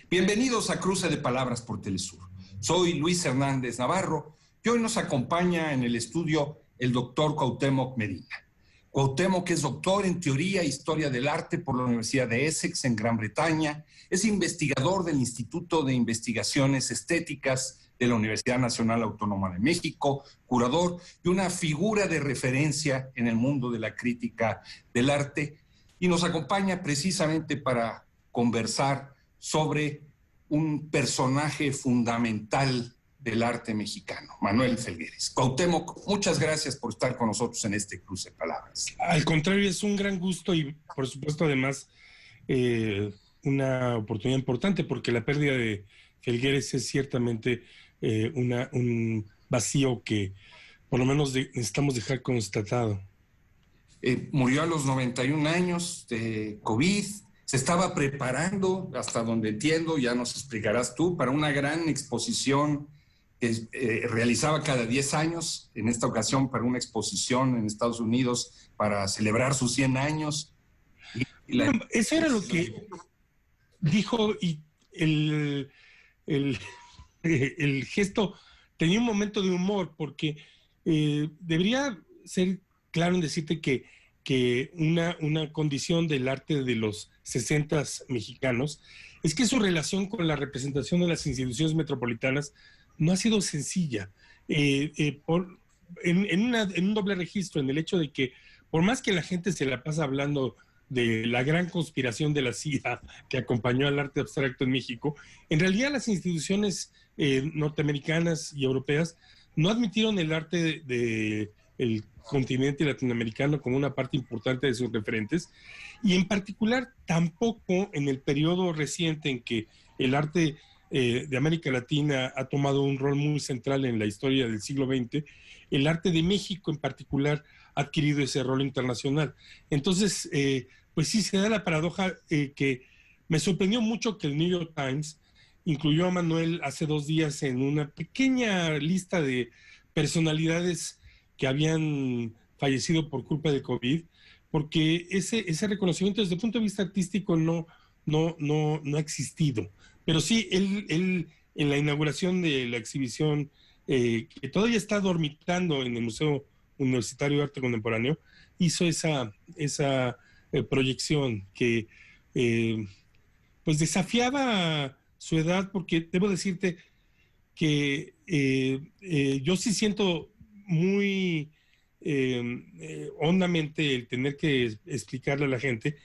Bienvenidos a Cruce de Palabras por Telesur. Soy Luis Hernández Navarro y hoy nos acompaña en el estudio el doctor Cuauhtémoc Medina. Cuauhtémoc es doctor en Teoría e Historia del Arte por la Universidad de Essex en Gran Bretaña, es investigador del Instituto de Investigaciones Estéticas de la Universidad Nacional Autónoma de México, curador y una figura de referencia en el mundo de la crítica del arte, y nos acompaña precisamente para conversar sobre un personaje fundamental del arte mexicano, Manuel Felgueres. Cuauhtémoc, muchas gracias por estar con nosotros en este Cruce de Palabras. Al contrario, es un gran gusto y, por supuesto, además, una oportunidad importante, porque la pérdida de Felgueres es ciertamente un vacío que, por lo menos, necesitamos dejar constatado. Murió a los 91 años de COVID. Se estaba preparando, hasta donde entiendo, ya nos explicarás tú, para una gran exposición que realizaba cada 10 años, en esta ocasión para una exposición en Estados Unidos para celebrar sus 100 años. Eso era lo que dijo, y el gesto tenía un momento de humor, porque debería ser claro en decirte que una condición del arte de los 60s mexicanos es que su relación con la representación de las instituciones metropolitanas no ha sido sencilla, en un doble registro, en el hecho de que por más que la gente se la pasa hablando de la gran conspiración de la CIA que acompañó al arte abstracto en México, en realidad las instituciones norteamericanas y europeas no admitieron el arte del continente latinoamericano como una parte importante de sus referentes, y en particular tampoco en el periodo reciente en que el arte de América Latina ha tomado un rol muy central en la historia del siglo XX, el arte de México en particular ha adquirido ese rol internacional. Entonces, pues sí se da la paradoja que me sorprendió mucho que el New York Times incluyó a Manuel hace 2 días en una pequeña lista de personalidades que habían fallecido por culpa de COVID, porque ese reconocimiento desde el punto de vista artístico no ha existido. Pero sí, él en la inauguración de la exhibición, que todavía está dormitando en el Museo Universitario de Arte Contemporáneo, hizo esa proyección que pues desafiaba su edad, porque debo decirte que yo sí siento muy hondamente el tener que explicarle a la gente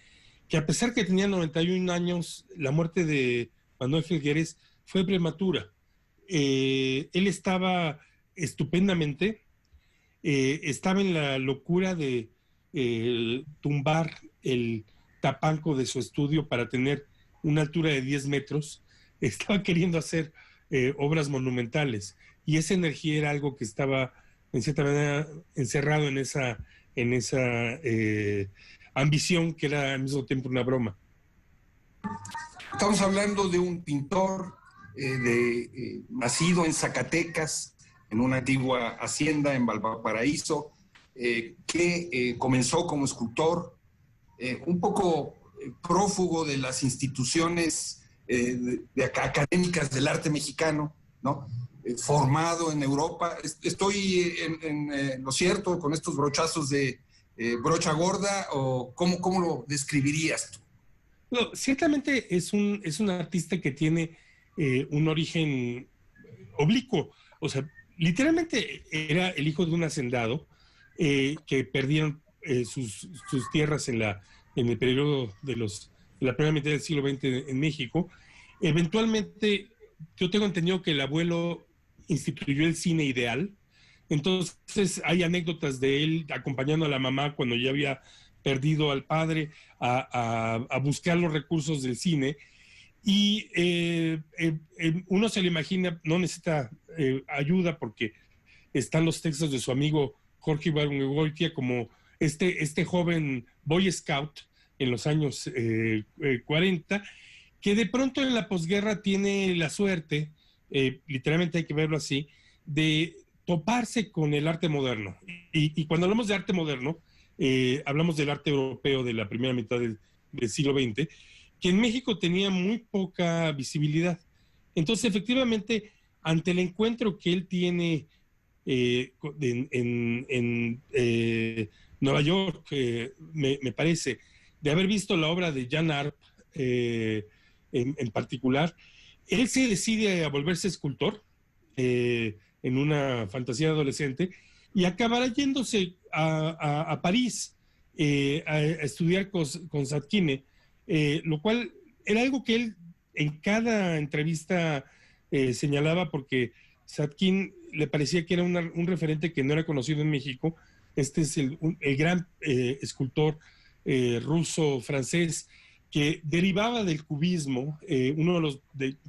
que, a pesar que tenía 91 años, la muerte de Manuel Felgueres fue prematura. Él estaba estupendamente, estaba en la locura de tumbar el tapanco de su estudio para tener una altura de 10 metros, estaba queriendo hacer obras monumentales, y esa energía era algo que estaba en cierta manera encerrado en esa ambición que era al mismo tiempo una broma. Estamos hablando de un pintor nacido en Zacatecas, en una antigua hacienda en Valparaíso, que comenzó como escultor, un poco prófugo de las instituciones académicas del arte mexicano, ¿no? Formado en Europa. ¿Estoy en lo cierto con estos brochazos de brocha gorda, o cómo lo describirías tú? No, ciertamente es un artista que tiene un origen oblicuo. O sea, literalmente era el hijo de un hacendado que perdieron sus tierras en el periodo de la primera mitad del siglo XX en México. Eventualmente, yo tengo entendido que el abuelo instituyó el cine ideal. Entonces hay anécdotas de él acompañando a la mamá cuando ya había perdido al padre a buscar los recursos del cine, y uno se lo imagina, no necesita ayuda, porque están los textos de su amigo Jorge Ibargüengoitia como este joven Boy Scout en los años 40, que de pronto en la posguerra tiene la suerte, literalmente hay que verlo así, de toparse con el arte moderno. Y cuando hablamos de arte moderno, hablamos del arte europeo de la primera mitad del siglo XX, que en México tenía muy poca visibilidad. Entonces, efectivamente, ante el encuentro que él tiene en Nueva York, me parece, de haber visto la obra de Jan Arp en particular, él se decide a volverse escultor en una fantasía adolescente y acabará yéndose a París a estudiar con Satkine, lo cual era algo que él en cada entrevista señalaba, porque Satkin le parecía que era un referente que no era conocido en México. Este es el gran escultor ruso-francés que derivaba del cubismo,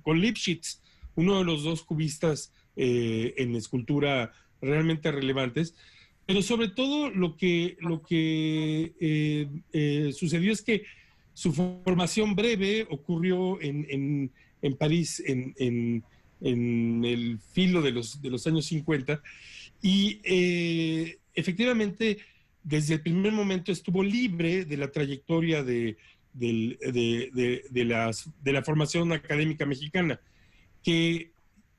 con Lipschitz, uno de los dos cubistas en escultura realmente relevantes. Pero sobre todo lo que sucedió es que su formación breve ocurrió en París en el filo de los años 50 y efectivamente desde el primer momento estuvo libre de la trayectoria de la formación académica mexicana, que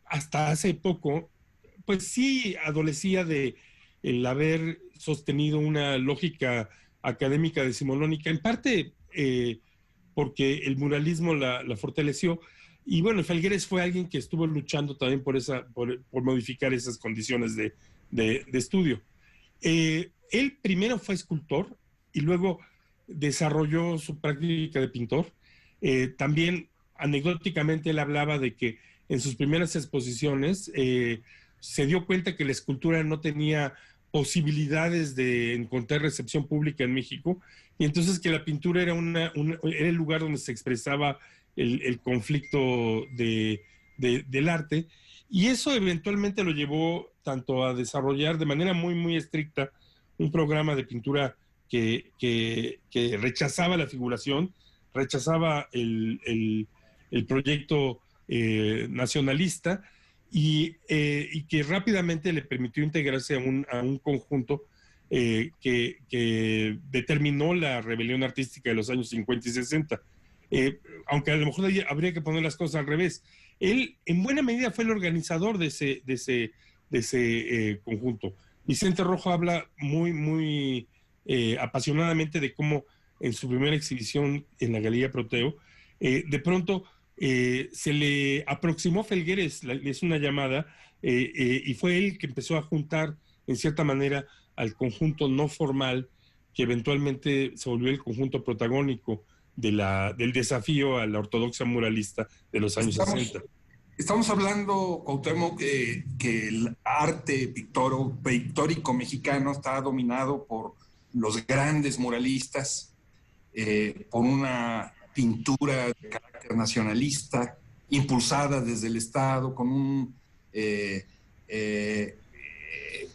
hasta hace poco pues sí adolecía de el haber sostenido una lógica académica decimonónica, en parte porque el muralismo la fortaleció. Y bueno, Felgueres fue alguien que estuvo luchando también por modificar esas condiciones de estudio. Él primero fue escultor y luego desarrolló su práctica de pintor. También anecdóticamente él hablaba de que en sus primeras exposiciones se dio cuenta que la escultura no tenía posibilidades de encontrar recepción pública en México, y entonces que la pintura era era el lugar donde se expresaba el conflicto del arte, y eso eventualmente lo llevó tanto a desarrollar de manera muy, muy estricta un programa de pintura que rechazaba la figuración, rechazaba el proyecto nacionalista, y que rápidamente le permitió integrarse a un conjunto que determinó la rebelión artística de los años 50 y 60. Aunque a lo mejor habría que poner las cosas al revés. Él, en buena medida, fue el organizador de ese conjunto. Vicente Rojo habla muy, muy apasionadamente de cómo en su primera exhibición en la Galería Proteo, de pronto se le aproximó Felgueres, le hizo una llamada, y fue él que empezó a juntar, en cierta manera, al conjunto no formal, que eventualmente se volvió el conjunto protagónico del desafío a la ortodoxia muralista de los años 60. Estamos hablando, Cuauhtémoc, que el arte pictórico mexicano está dominado por los grandes muralistas, por una pintura de carácter nacionalista, impulsada desde el Estado, con un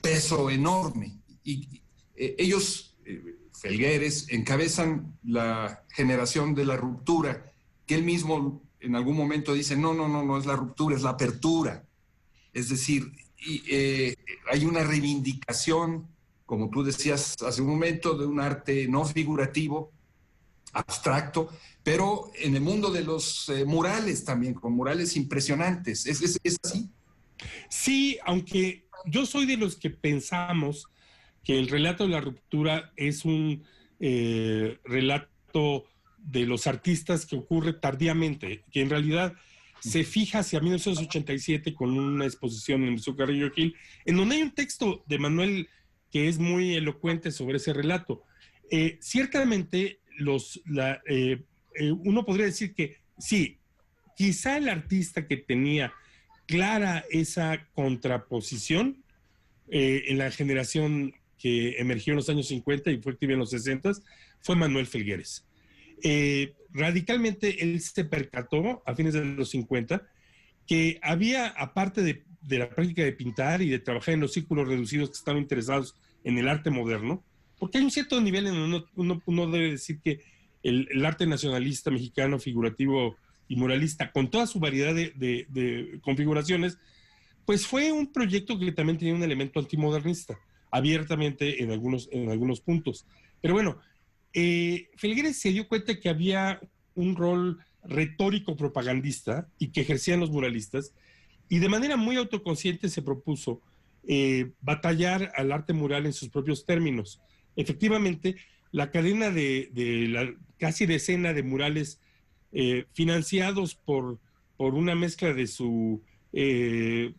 peso enorme. Y ellos, Felgueres, encabezan la generación de la ruptura, que él mismo en algún momento dice, no es la ruptura, es la apertura. Es decir, hay una reivindicación, como tú decías hace un momento, de un arte no figurativo, abstracto, pero en el mundo de los murales también, con murales impresionantes. ¿Es así? Sí, aunque yo soy de los que pensamos que el relato de la ruptura es un relato de los artistas que ocurre tardíamente, que en realidad se fija hacia 1987 con una exposición en el Museo Carrillo Gil, en donde hay un texto de Manuel que es muy elocuente sobre ese relato. Ciertamente, uno podría decir que sí, quizá el artista que tenía clara esa contraposición en la generación que emergió en los años 50 y fue activa en los 60 fue Manuel Felgueres. Radicalmente él se percató a fines de los 50 que había, aparte de la práctica de pintar y de trabajar en los círculos reducidos que estaban interesados en el arte moderno, porque hay un cierto nivel en donde uno debe decir que el arte nacionalista mexicano, figurativo y muralista, con toda su variedad de configuraciones, pues fue un proyecto que también tenía un elemento antimodernista, abiertamente en algunos puntos. Pero bueno, Felgueres se dio cuenta que había un rol retórico propagandista y que ejercían los muralistas, y de manera muy autoconsciente se propuso batallar al arte mural en sus propios términos. Efectivamente, la cadena de la casi decena de murales financiados por una mezcla de su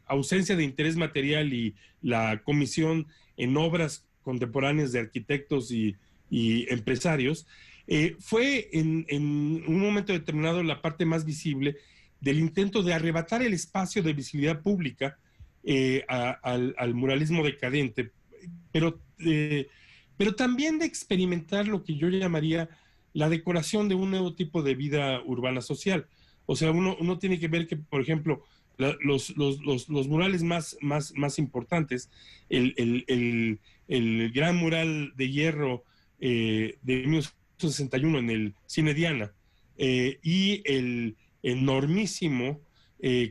ausencia de interés material y la comisión en obras contemporáneas de arquitectos y empresarios, fue en un momento determinado la parte más visible del intento de arrebatar el espacio de visibilidad pública al muralismo decadente, pero también de experimentar lo que yo llamaría la decoración de un nuevo tipo de vida urbana social. O sea, uno tiene que ver que, por ejemplo, los murales más importantes, el gran mural de hierro de 1961 en el Cine Diana y el enormísimo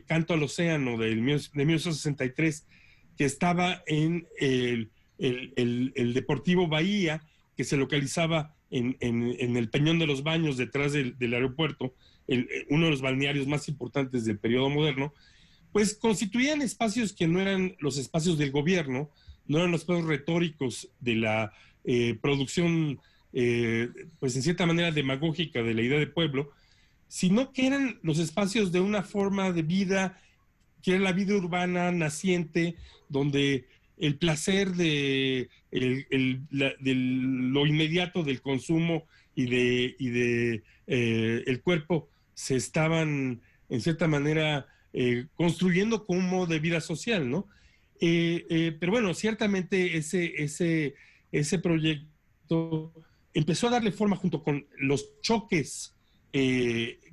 Canto al Océano de 1963, que estaba en el Deportivo Bahía, que se localizaba en el Peñón de los Baños, detrás del aeropuerto, uno de los balnearios más importantes del periodo moderno, pues constituían espacios que no eran los espacios del gobierno, no eran los espacios retóricos de la producción, pues en cierta manera demagógica de la idea de pueblo, sino que eran los espacios de una forma de vida, que era la vida urbana naciente, donde el placer de lo inmediato del consumo y de el cuerpo se estaban, en cierta manera, construyendo como un modo de vida social, ¿no? Pero bueno, ciertamente ese proyecto empezó a darle forma junto con los choques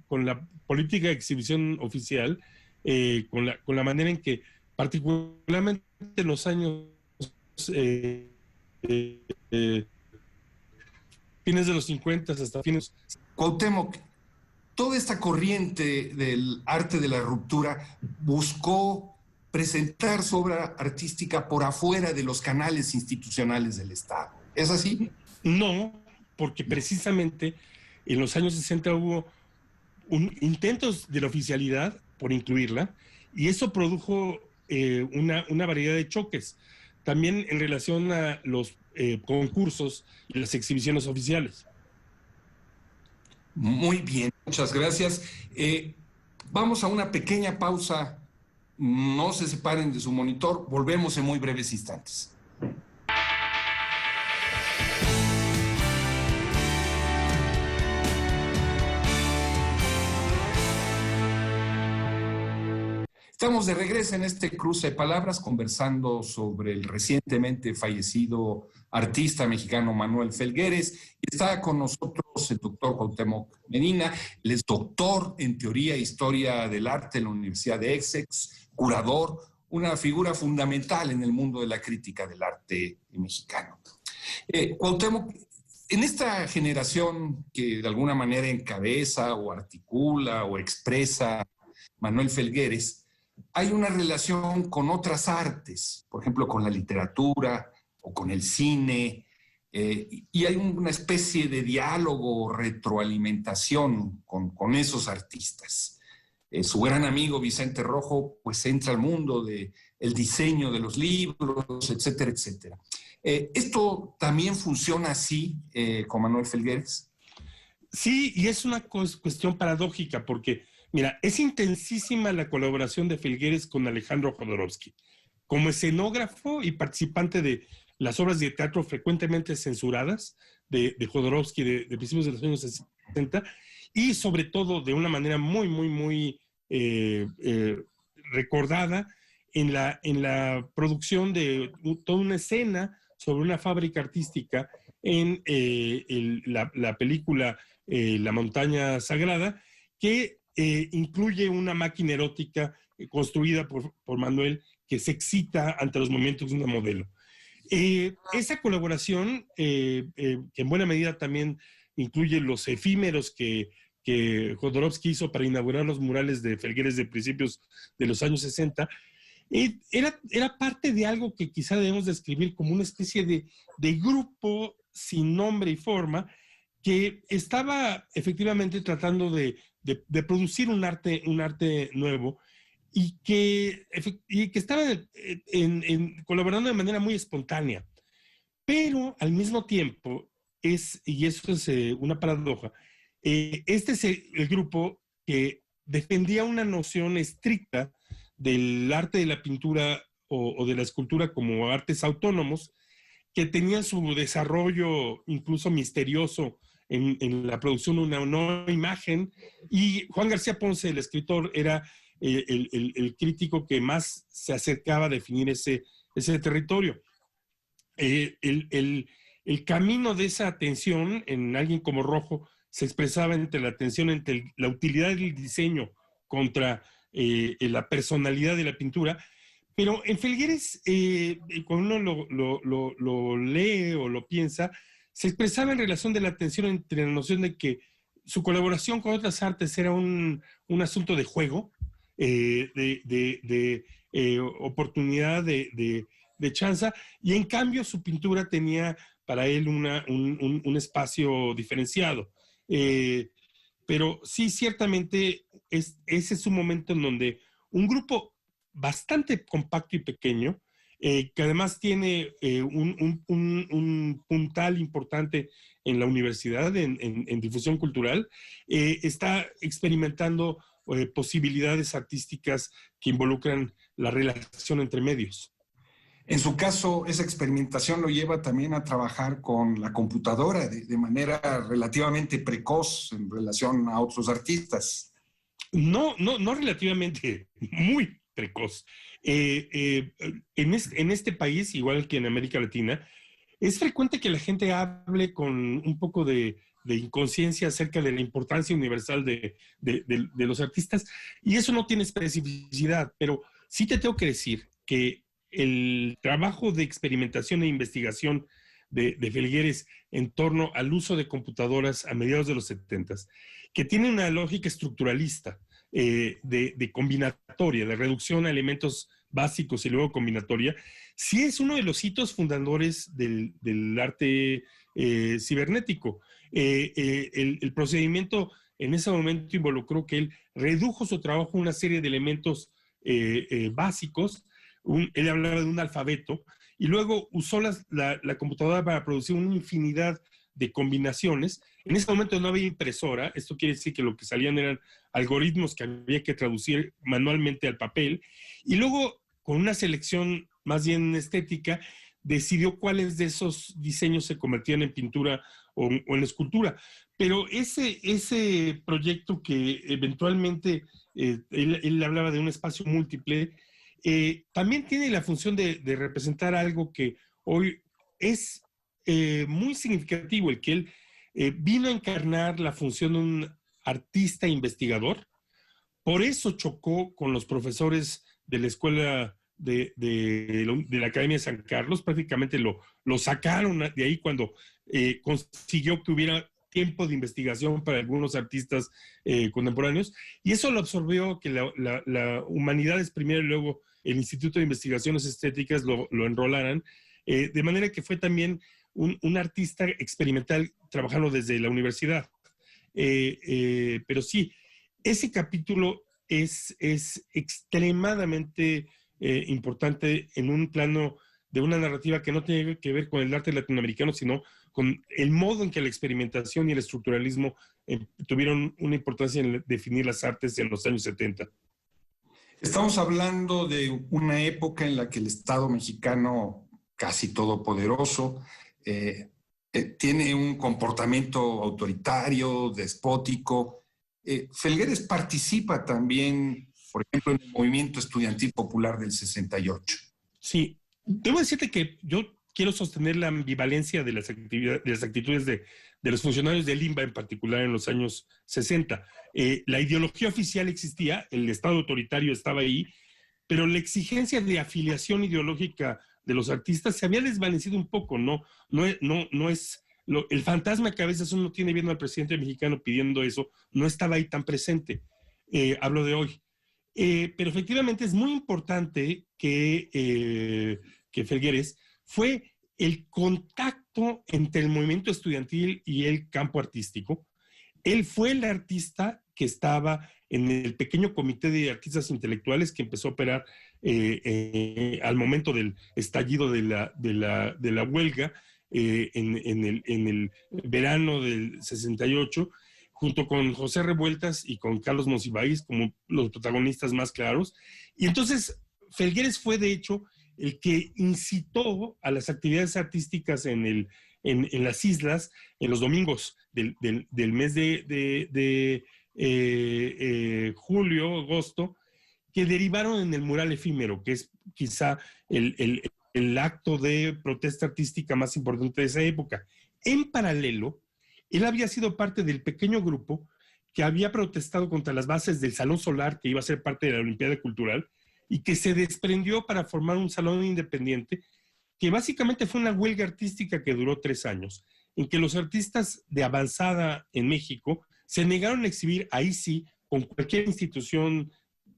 con la política de exhibición oficial, con la manera en que, particularmente en los años fines de los 50 hasta fines. Cuauhtémoc, toda esta corriente del arte de la ruptura buscó presentar su obra artística por afuera de los canales institucionales del Estado. ¿Es así? No, porque precisamente en los años 60 hubo intentos de la oficialidad por incluirla, y eso produjo una variedad de choques, también en relación a los concursos y las exhibiciones oficiales. Muy bien, muchas gracias. Vamos a una pequeña pausa. No se separen de su monitor. Volvemos en muy breves instantes. Estamos de regreso en este cruce de palabras conversando sobre el recientemente fallecido artista mexicano Manuel Felgueres. Está con nosotros el doctor Cuauhtémoc Medina. Él es doctor en Teoría e Historia del Arte en la Universidad de Essex, curador, una figura fundamental en el mundo de la crítica del arte mexicano. Cuauhtémoc, en esta generación que de alguna manera encabeza o articula o expresa Manuel Felgueres, hay una relación con otras artes, por ejemplo, con la literatura o con el cine, y hay una especie de diálogo o retroalimentación con esos artistas. Su gran amigo Vicente Rojo pues entra al mundo del diseño de los libros, etcétera, etcétera. ¿Esto también funciona así con Manuel Felgueres? Sí, y es una cuestión paradójica porque, mira, es intensísima la colaboración de Felgueres con Alejandro Jodorowsky. Como escenógrafo y participante de las obras de teatro frecuentemente censuradas de Jodorowsky de principios de los años 60, y sobre todo de una manera muy recordada en la producción de toda una escena sobre una fábrica artística en la película La Montaña Sagrada, que incluye una máquina erótica construida por Manuel que se excita ante los movimientos de una modelo. Esa colaboración, que en buena medida también incluye los efímeros que Jodorowsky hizo para inaugurar los murales de Felgueres de principios de los años 60, era parte de algo que quizá debemos describir como una especie de grupo sin nombre y forma, que estaba efectivamente tratando de producir un arte nuevo y que estaba colaborando de manera muy espontánea. Pero al mismo tiempo, y eso es una paradoja, este es el grupo que defendía una noción estricta del arte de la pintura o de la escultura como artes autónomos, que tenían su desarrollo incluso misterioso en la producción de una nueva imagen. Y Juan García Ponce, el escritor, era el crítico que más se acercaba a definir ese territorio. El camino de esa tensión en alguien como Rojo se expresaba entre la tensión entre la utilidad del diseño contra la personalidad de la pintura. Pero en Felgueres, cuando uno lo lee o lo piensa, se expresaba en relación de la tensión entre la noción de que su colaboración con otras artes era un asunto de juego, de oportunidad, de chanza, y en cambio su pintura tenía para él un espacio diferenciado. Pero sí, ciertamente, ese es un momento en donde un grupo bastante compacto y pequeño, que además tiene un puntal importante en la universidad, en difusión cultural, está experimentando posibilidades artísticas que involucran la relación entre medios. En su caso, esa experimentación lo lleva también a trabajar con la computadora de manera relativamente precoz en relación a otros artistas. No relativamente, muy precoz. En este país, igual que en América Latina, es frecuente que la gente hable con un poco de inconsciencia acerca de la importancia universal de los artistas, y eso no tiene especificidad, pero sí te tengo que decir que el trabajo de experimentación e investigación de Felgueres en torno al uso de computadoras a mediados de los 70s, que tiene una lógica estructuralista, de combinatoria, de reducción a elementos básicos y luego combinatoria, sí es uno de los hitos fundadores del arte cibernético. El procedimiento en ese momento involucró que él redujo su trabajo a una serie de elementos básicos. Él hablaba de un alfabeto y luego usó la computadora para producir una infinidad de combinaciones. En ese momento no había impresora, esto quiere decir que lo que salían eran algoritmos que había que traducir manualmente al papel, y luego con una selección más bien estética decidió cuáles de esos diseños se convertían en pintura o en escultura. Pero ese proyecto que eventualmente él hablaba de un espacio múltiple, también tiene la función de representar algo que hoy es muy significativo, el que él vino a encarnar la función de un artista investigador. Por eso chocó con los profesores de la escuela de la Academia de San Carlos. Prácticamente lo sacaron de ahí cuando consiguió que hubiera tiempo de investigación para algunos artistas contemporáneos, y eso lo absorbió que la Humanidades primero y luego el Instituto de Investigaciones Estéticas lo enrolaran, de manera que fue también un artista experimental trabajando desde la universidad. Pero sí, ese capítulo es extremadamente importante en un plano de una narrativa que no tiene que ver con el arte latinoamericano, sino con el modo en que la experimentación y el estructuralismo tuvieron una importancia en definir las artes en los años 70. Estamos hablando de una época en la que el Estado mexicano, casi todopoderoso, tiene un comportamiento autoritario, despótico. Felgueres participa también, por ejemplo, en el movimiento estudiantil popular del 68. Sí, debo decirte que yo quiero sostener la ambivalencia de las actitudes de los funcionarios del INBA en particular en los años 60. La ideología oficial existía, el Estado autoritario estaba ahí, pero la exigencia de afiliación ideológica de los artistas se había desvanecido un poco, no es el fantasma que a veces uno tiene viendo al presidente mexicano pidiendo eso, no estaba ahí tan presente. Hablo de hoy. Pero efectivamente es muy importante que Felgueres fue el contacto entre el movimiento estudiantil y el campo artístico. Él fue el artista que estaba en el pequeño comité de artistas intelectuales que empezó a operar al momento del estallido de la huelga en el verano del 68, junto con José Revueltas y con Carlos Monsiváis como los protagonistas más claros. Y entonces Felgueres fue, de hecho, el que incitó a las actividades artísticas en las islas en los domingos del mes de julio, agosto, que derivaron en el mural efímero, que es quizá el acto de protesta artística más importante de esa época. En paralelo, él había sido parte del pequeño grupo que había protestado contra las bases del Salón Solar, que iba a ser parte de la Olimpiada Cultural, y que se desprendió para formar un salón independiente, que básicamente fue una huelga artística que duró 3 años, en que los artistas de avanzada en México se negaron a exhibir ahí sí con cualquier institución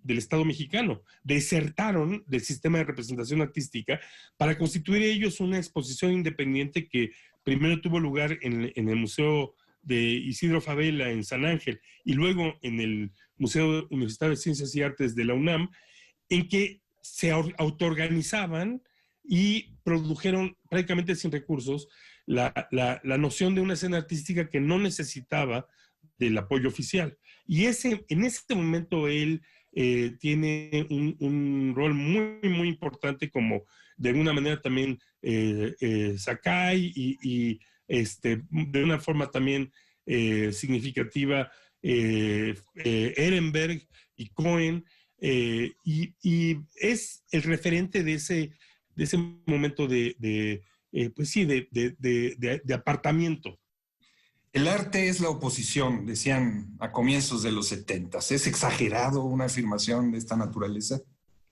del Estado mexicano. Desertaron del sistema de representación artística para constituir ellos una exposición independiente que primero tuvo lugar en el Museo de Isidro Fabela en San Ángel y luego en el Museo Universitario de Ciencias y Artes de la UNAM, en que se autoorganizaban y produjeron prácticamente sin recursos la noción de una escena artística que no necesitaba del apoyo oficial. Y en ese momento él tiene un rol muy, muy importante, como de alguna manera también Sakai y de una forma también significativa Ehrenberg y Cohen, y es el referente de ese momento de apartamiento. El arte es la oposición, decían a comienzos de los 70s. ¿Es exagerado una afirmación de esta naturaleza?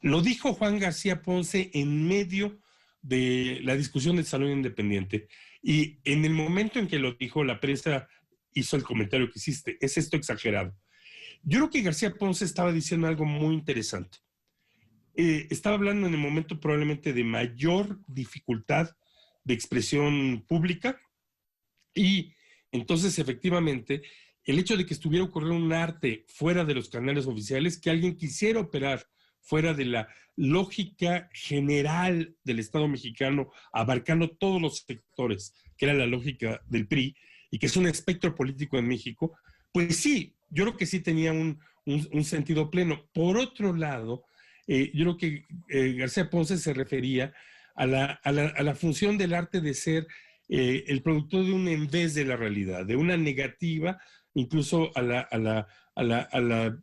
Lo dijo Juan García Ponce en medio de la discusión del Salón Independiente, y en el momento en que lo dijo, la prensa hizo el comentario que hiciste: ¿es esto exagerado? Yo creo que García Ponce estaba diciendo algo muy interesante. Estaba hablando en el momento probablemente de mayor dificultad de expresión pública, y entonces efectivamente el hecho de que estuviera ocurriendo un arte fuera de los canales oficiales, que alguien quisiera operar fuera de la lógica general del Estado mexicano, abarcando todos los sectores, que era la lógica del PRI, y que es un espectro político en México, pues sí, yo creo que sí tenía un sentido pleno. Por otro lado, yo creo que García Ponce se refería a la función del arte de ser el productor de un en vez de la realidad, de una negativa, incluso a la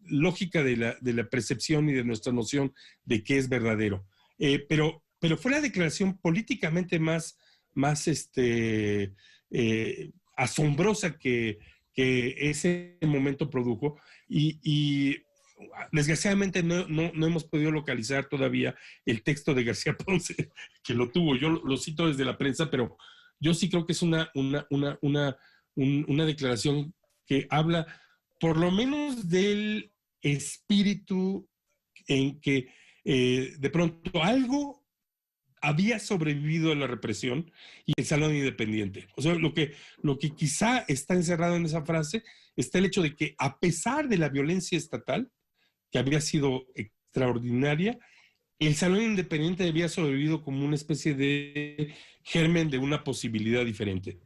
lógica de la percepción y de nuestra noción de qué es verdadero. Pero fue la declaración políticamente más asombrosa que ese momento produjo, y desgraciadamente no hemos podido localizar todavía el texto de García Ponce, que lo tuvo. Yo lo cito desde la prensa, pero yo sí creo que es una declaración que habla por lo menos del espíritu en que de pronto algo había sobrevivido a la represión y el Salón Independiente. O sea, lo que quizá está encerrado en esa frase está el hecho de que, a pesar de la violencia estatal, que había sido extraordinaria, el Salón Independiente había sobrevivido como una especie de germen de una posibilidad diferente.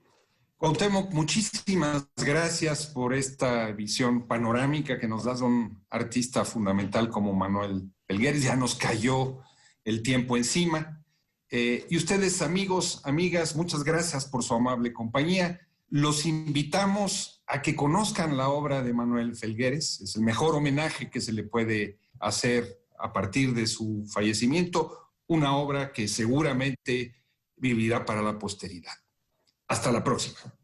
Cuauhtémoc, muchísimas gracias por esta visión panorámica que nos das de un artista fundamental como Manuel Felgueres. Ya nos cayó el tiempo encima. Y ustedes, amigos, amigas, muchas gracias por su amable compañía. Los invitamos a que conozcan la obra de Manuel Felgueres. Es el mejor homenaje que se le puede hacer a partir de su fallecimiento, una obra que seguramente vivirá para la posteridad. Hasta la próxima.